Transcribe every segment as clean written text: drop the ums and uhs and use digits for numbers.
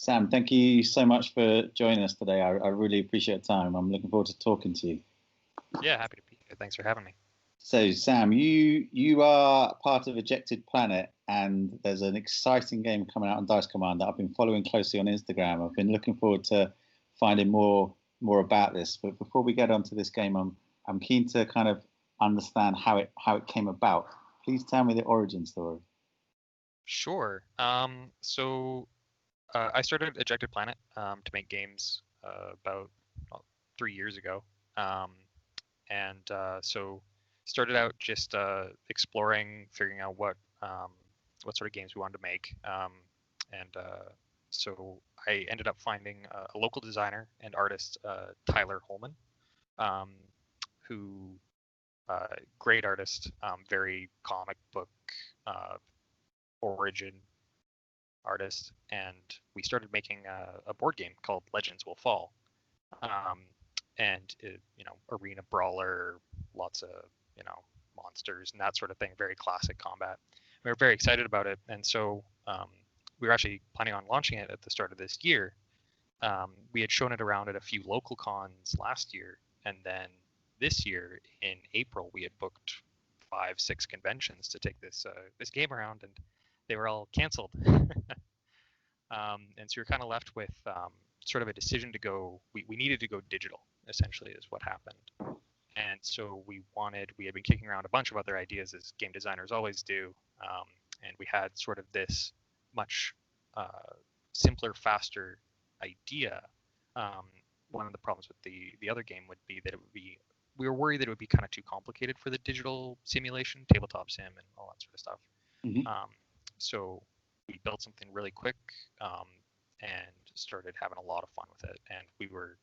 Sam, thank you so much for joining us today. I really appreciate the time. I'm looking forward to talking to you. Yeah, happy to be here. Thanks for having me. So, Sam, you are part of Ejected Planet, and there's an exciting game coming out on Dice Command that I've been following closely on Instagram. I've been looking forward to finding more about this. But before we get onto this game, I'm keen to kind of understand how it came about. Please tell me the origin story. Sure. I started Ejected Planet to make games about 3 years ago, so started out just exploring, figuring out what sort of games we wanted to make, so I ended up finding a local designer and artist, Tyler Holman, who great artist, very comic book origin artist, and we started making a board game called Legends Will Fall, and arena brawler, lots of monsters and that sort of thing, very classic combat. We were very excited about it, and so we were actually planning on launching it at the start of this year. We had shown it around at a few local cons last year, and then this year in April we had booked 5-6 conventions to take this game around, and they were all canceled. And so you're kind of left with sort of a decision to go. We needed to go digital, essentially, is what happened. And so we had been kicking around a bunch of other ideas, as game designers always do, and we had sort of this much simpler, faster idea. One of the problems with the other game would be that we were worried that it would be kind of too complicated for the digital simulation, tabletop sim, and all that sort of stuff. Mm-hmm. So we built something really quick and started having a lot of fun with it. And we were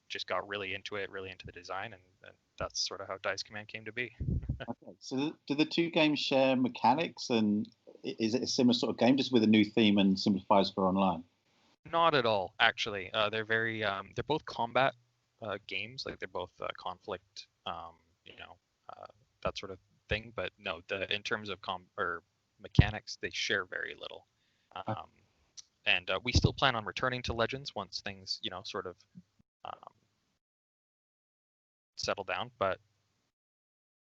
just got really into it, really into the design, and that's sort of how Dice Command came to be. Okay, so do the two games share mechanics, and is it a similar sort of game, just with a new theme and simplifies for online? Not at all, actually. They're very they're both combat games, like they're both conflict, that sort of thing. But no, in terms of mechanics, they share very little. And we still plan on returning to Legends once things, sort of settle down. But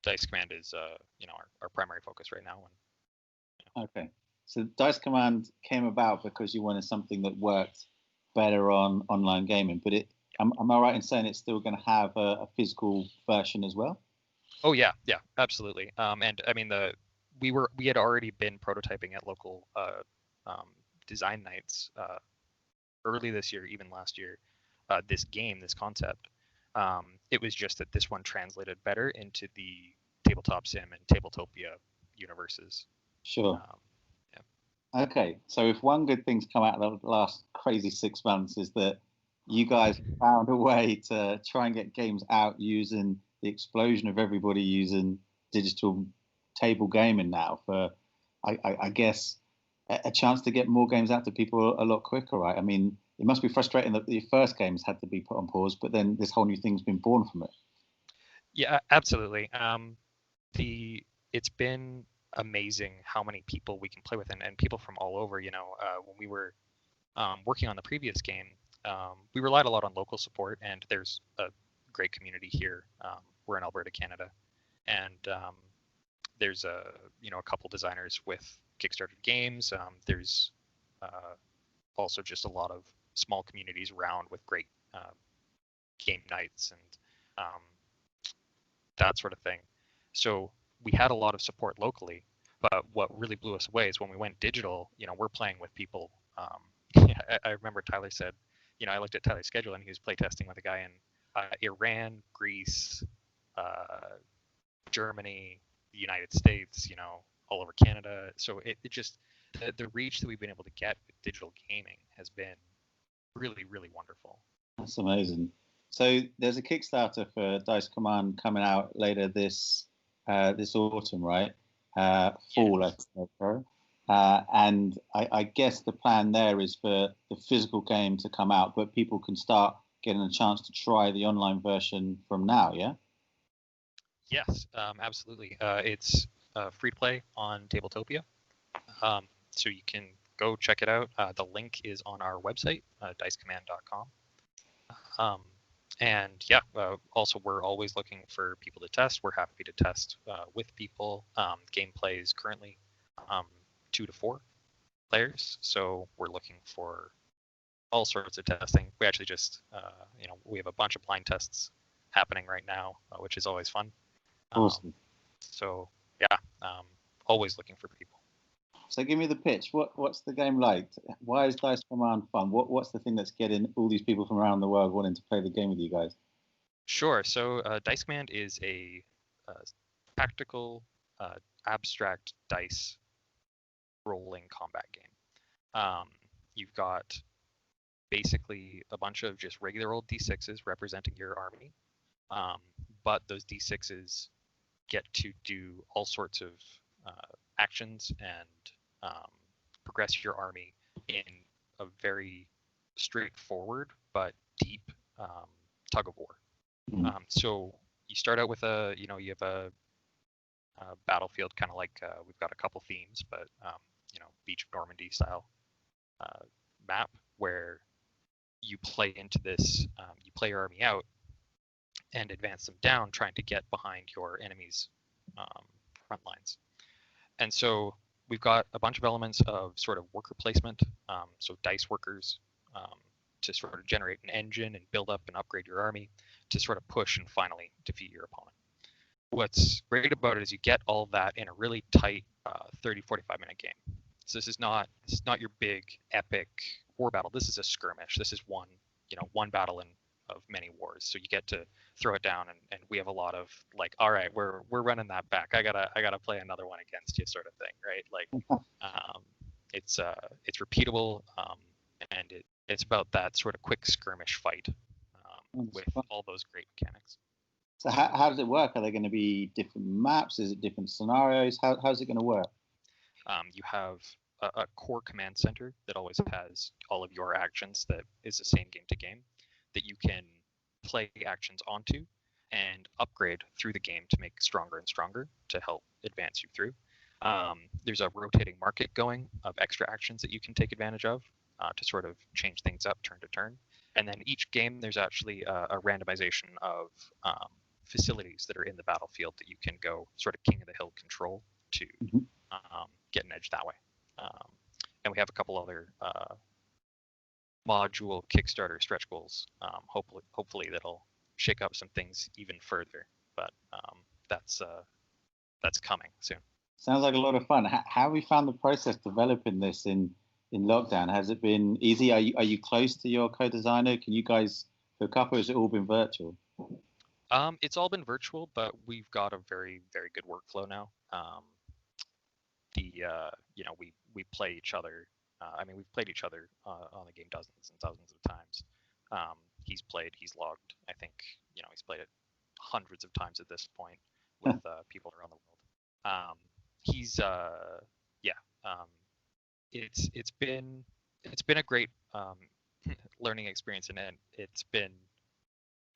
Dice Command is, our primary focus right now. Okay, so Dice Command came about because you wanted something that worked better on online gaming. But am I right in saying it's still going to have a physical version as well? Oh yeah, absolutely. And I mean we had already been prototyping at local design nights early this year, even last year. This concept. It was just that this one translated better into the tabletop sim and Tabletopia universes. Sure. Okay, so if one good thing's come out of the last crazy 6 months is that you guys found a way to try and get games out using the explosion of everybody using digital table gaming now for, I guess, a chance to get more games out to people a lot quicker, right? I mean, it must be frustrating that the first games had to be put on pause, but then this whole new thing's been born from it. Yeah, absolutely. It's been amazing how many people we can play with, and people from all over. When we were working on the previous game, we relied a lot on local support, and there's a great community here. We're in Alberta, Canada, and there's a couple designers with Kickstarter games. There's also just a lot of small communities around with great game nights and that sort of thing. So we had a lot of support locally, but what really blew us away is when we went digital. We're playing with people. I remember Tyler said, I looked at Tyler's schedule and he was playtesting with a guy in Iran, Greece, Germany, the United States, all over Canada. So it just, the reach that we've been able to get with digital gaming has been really, really wonderful. That's amazing. So there's a Kickstarter for Dice Command coming out later this autumn, right? Fall, yes. And I guess the plan there is for the physical game to come out, but people can start getting a chance to try the online version from now, yeah? Yes, absolutely. It's free to play on Tabletopia. So you can go check it out. The link is on our website, dicecommand.com. And yeah, also we're always looking for people to test. We're happy to test with people. Gameplay is currently 2 to 4 players, so we're looking for all sorts of testing. We actually just, we have a bunch of blind tests happening right now, which is always fun. Awesome. So yeah, always looking for people. So give me the pitch. What's the game like? Why is Dice Command fun? What's the thing that's getting all these people from around the world wanting to play the game with you guys? Sure. So Dice Command is a tactical, abstract dice rolling combat game. You've got basically a bunch of just regular old D6s representing your army, but those D6s get to do all sorts of actions and progress your army in a very straightforward but deep tug of war. So you start out with you have a battlefield, kind of like we've got a couple themes, but Beach of Normandy style map where you play into this, you play your army out and advance them down, trying to get behind your enemy's front lines. And so we've got a bunch of elements of sort of worker placement, so dice workers to sort of generate an engine and build up and upgrade your army to sort of push and finally defeat your opponent. What's great about it is you get all that in a really tight 30, 45-minute game. So this is not your big epic war battle. This is a skirmish. This is one battle of many wars. So you get to throw it down, and we have a lot of like, all right, we're running that back. I gotta play another one against you, sort of thing, right? Like, it's repeatable, and it's about that sort of quick skirmish fight with all those great mechanics. So how does it work? Are there going to be different maps? Is it different scenarios? How's it going to work? You have a core command center that always has all of your actions that is the same game to game that you can play actions onto and upgrade through the game to make stronger and stronger to help advance you through. There's a rotating market going of extra actions that you can take advantage of to sort of change things up turn to turn. And then each game, there's actually a randomization of facilities that are in the battlefield that you can go sort of king of the hill control to get an edge that way. And we have a couple other module Kickstarter stretch goals, hopefully that'll shake up some things even further. But that's coming soon. Sounds like a lot of fun. How have you found the process developing this in lockdown? Has it been easy? Are you close to your co-designer? Can you guys hook up, or has it all been virtual? It's all been virtual, but we've got a very, very good workflow now. We play each other. We've played each other on the game dozens and dozens of times. He's logged. I think he's played it hundreds of times at this point with people around the world. It's been a great learning experience, and it's been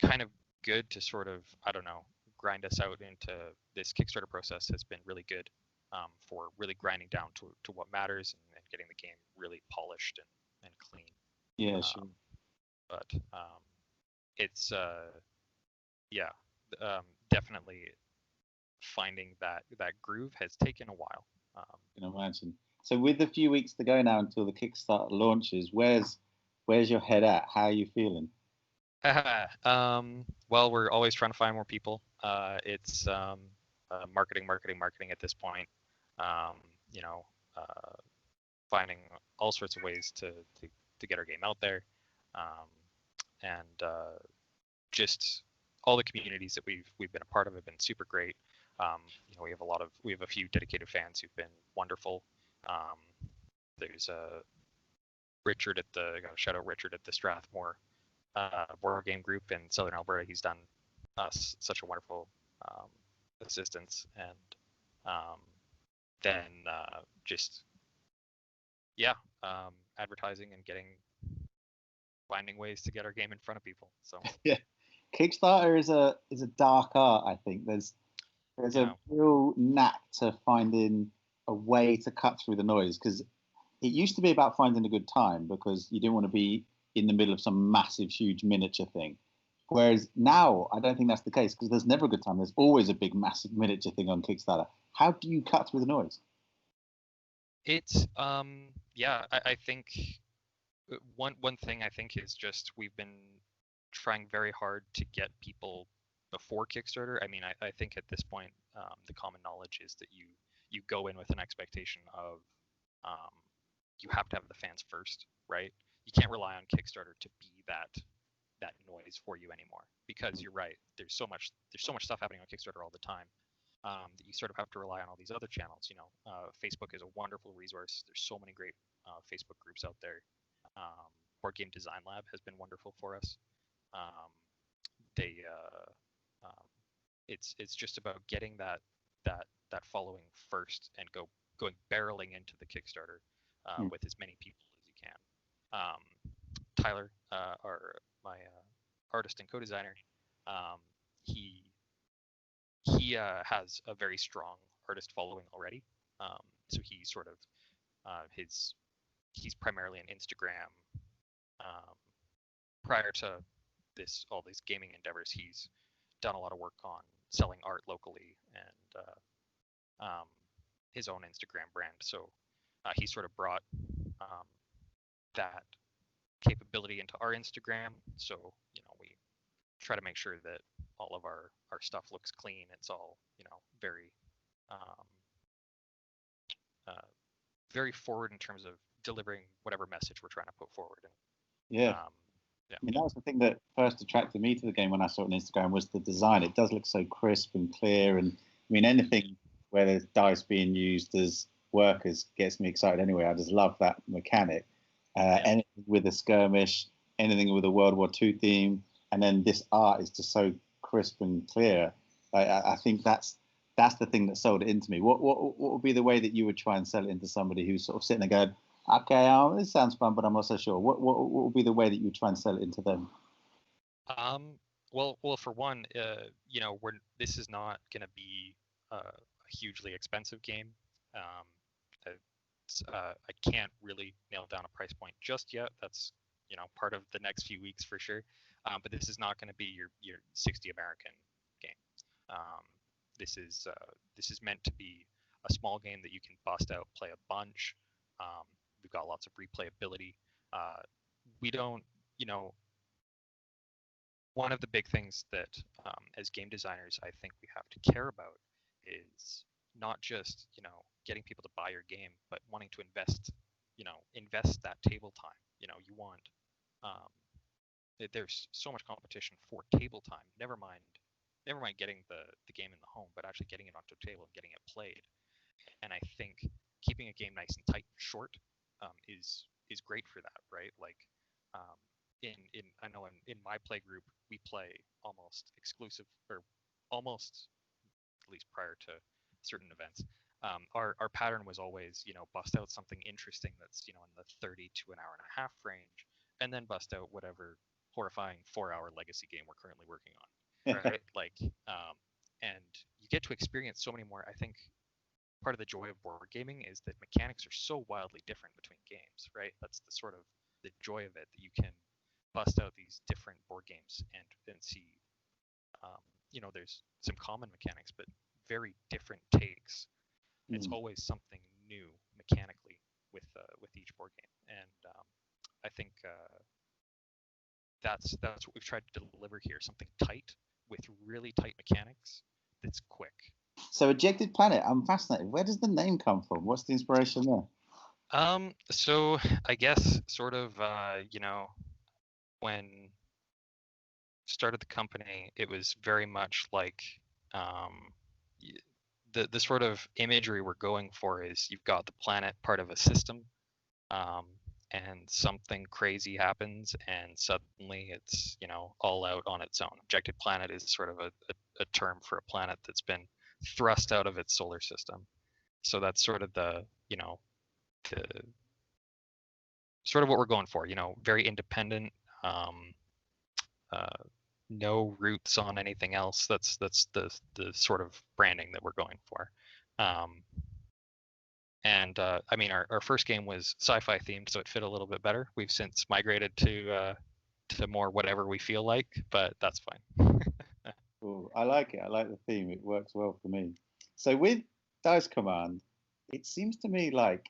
kind of good to sort of, I don't know, grind us out into this Kickstarter process has been really good for really grinding down to what matters and getting the game really polished and clean. Yeah, sure. But it's definitely finding that groove has taken a while. I can imagine. So with a few weeks to go now until the Kickstarter launches, where's your head at? How are you feeling? Well, we're always trying to find more people. It's marketing at this point. Finding all sorts of ways to get our game out there, and just all the communities that we've been a part of have been super great. We have a few dedicated fans who've been wonderful. There's Richard shout out Richard at the Strathmore wargame group in Southern Alberta. He's done us such a wonderful assistance, and then advertising and finding ways to get our game in front of people. So yeah, Kickstarter is a dark art. I think there's a real knack to finding a way to cut through the noise, because it used to be about finding a good time because you didn't want to be in the middle of some massive, huge miniature thing. Whereas now, I don't think that's the case because there's never a good time. There's always a big, massive miniature thing on Kickstarter. How do you cut through the noise? It's yeah, I think one thing I think is just we've been trying very hard to get people before Kickstarter. I mean, I think at this point the common knowledge is that you go in with an expectation of um, you have to have the fans first, right? You can't rely on Kickstarter to be that noise for you anymore because you're right. There's so much stuff happening on Kickstarter all the time that you sort of have to rely on all these other channels. You know, Facebook is a wonderful resource. There's so many great Facebook groups out there. Board Game Design Lab has been wonderful for us. Um, they it's just about getting that following first and going barreling into the Kickstarter with as many people as you can. Tyler, my artist and co-designer, he has a very strong artist following already. So he sort of he's primarily an Instagram. Prior to all these gaming endeavors, he's done a lot of work on selling art locally and his own Instagram brand. So he sort of brought that capability into our Instagram. So we try to make sure that all of our stuff looks clean. It's all very very forward in terms of delivering whatever message we're trying to put forward. And, yeah. I mean, that was the thing that first attracted me to the game when I saw it on Instagram was the design. It does look so crisp and clear. And I mean, anything where there's dice being used as workers gets me excited anyway. I just love that mechanic. Anything with a skirmish, anything with a World War II theme, and then this art is just so crisp and clear. I think that's the thing that sold it into me. What would be the way that you would try and sell it into somebody who's sort of sitting there going, okay, this sounds fun, but I'm not so sure. What would be the way that you try and sell it into them? Well, for one, this is not going to be a hugely expensive game. I can't really nail down a price point just yet. That's part of the next few weeks for sure. But this is not going to be your 60 American game. This is meant to be a small game that you can bust out, play a bunch. We've got lots of replayability. We don't, one of the big things that as game designers I think we have to care about is not just getting people to buy your game, but wanting to invest that table time. You want there's so much competition for table time. Never mind getting the game in the home, but actually getting it onto a table and getting it played. And I think keeping a game nice and tight and short is great for that, right? Like I know in my play group we play almost exclusive, or almost, at least prior to certain events. Our pattern was always bust out something interesting that's in the 30 to an hour and a half range, and then bust out whatever horrifying 4-hour legacy game we're currently working on, right? Like and you get to experience so many more. I think part of the joy of board gaming is that mechanics are so wildly different between games, right? That's the sort of the joy of it, that you can bust out these different board games and see there's some common mechanics but very different takes. It's always something new mechanically with each board game, and I think that's what we've tried to deliver here, something tight with really tight mechanics that's quick. So Ejected Planet, I'm fascinated. Where does the name come from? What's the inspiration there? So I guess sort of when started the company, it was very much like the sort of imagery we're going for is you've got the planet part of a system, and something crazy happens and suddenly it's all out on its own. Ejected Planet is sort of a term for a planet that's been thrust out of its solar system. So that's sort of the sort of what we're going for. Very independent, no roots on anything else. That's the sort of branding that we're going for. And I mean, our first game was sci-fi themed, so it fit a little bit better. We've since migrated to more whatever we feel like, but that's fine. Cool. I like it. I like the theme. It works well for me. So with Dice Command, it seems to me like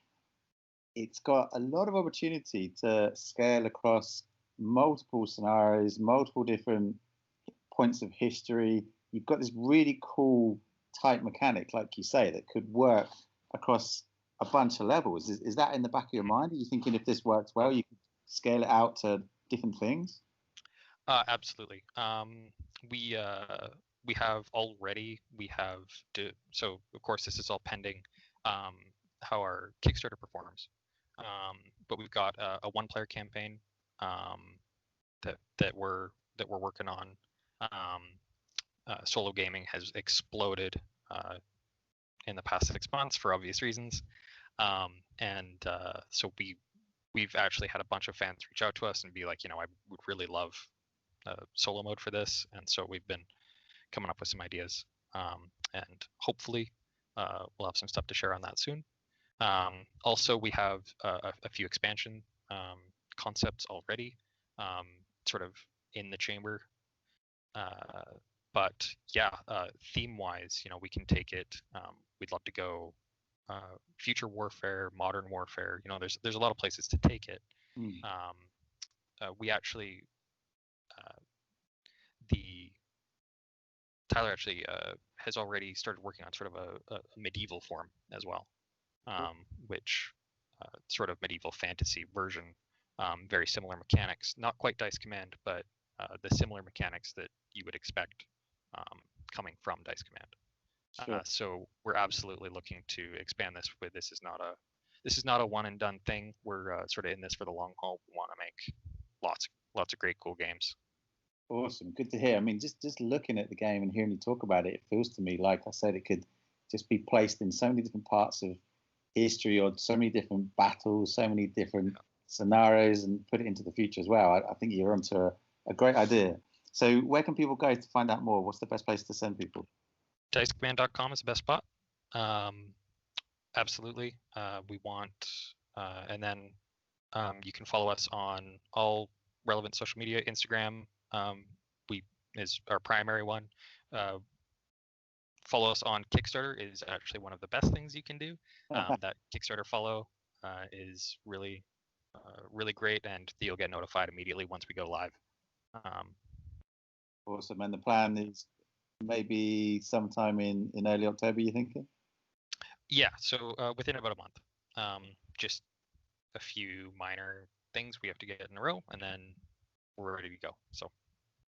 it's got a lot of opportunity to scale across multiple scenarios, multiple different points of history. You've got this really cool tight mechanic, like you say, that could work across a bunch of levels. Is that in the back of your mind? Are you thinking if this works well, you could scale it out to different things? Absolutely. We have already so of course this is all pending how our Kickstarter performs. But we've got a one-player campaign that we're working on. Solo gaming has exploded in the past 6 months for obvious reasons, and so we've actually had a bunch of fans reach out to us and be like, I would really love solo mode for this, and so we've been coming up with some ideas, and hopefully we'll have some stuff to share on that soon. Also, we have a few expansion concepts already, sort of in the chamber. But yeah, theme-wise, we can take it. We'd love to go future warfare, modern warfare. There's a lot of places to take it. We actually, Tyler actually has already started working on sort of a medieval form as well, which sort of medieval fantasy version, very similar mechanics, not quite Dice Command, but the similar mechanics that you would expect coming from Dice Command. Sure. So we're absolutely looking to expand this. This is not a one and done thing. We're sort of in this for the long haul. We want to make lots of great cool games. Awesome, good to hear. I mean, just looking at the game and hearing you talk about it, it feels to me like I said it could just be placed in so many different parts of history or so many different battles, so many different scenarios, and put it into the future as well. I think you're onto a great idea. So where can people go to find out more? What's the best place to send people? DiceCommand.com is the best spot. Absolutely. We want, and then you can follow us on all relevant social media. Instagram is our primary one. Follow us on Kickstarter is actually one of the best things you can do. That Kickstarter follow is really great, and you'll get notified immediately once we go live. Awesome. And the plan is maybe sometime in early October, you thinking? Yeah, so within about a month. Just a few minor things we have to get in a row, and then we're ready to go. So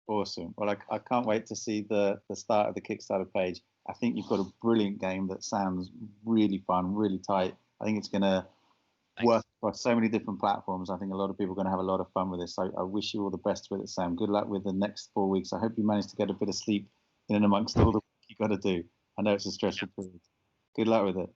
awesome. Well, I can't wait to see the start of the Kickstarter page. I think you've got a brilliant game that sounds really fun, really tight. I think it's going to work across so many different platforms. I think a lot of people are going to have a lot of fun with this. So I wish you all the best with it, Sam. Good luck with the next 4 weeks. I hope you manage to get a bit of sleep in and amongst all the work you got to do. I know it's a stressful period. Good luck with it.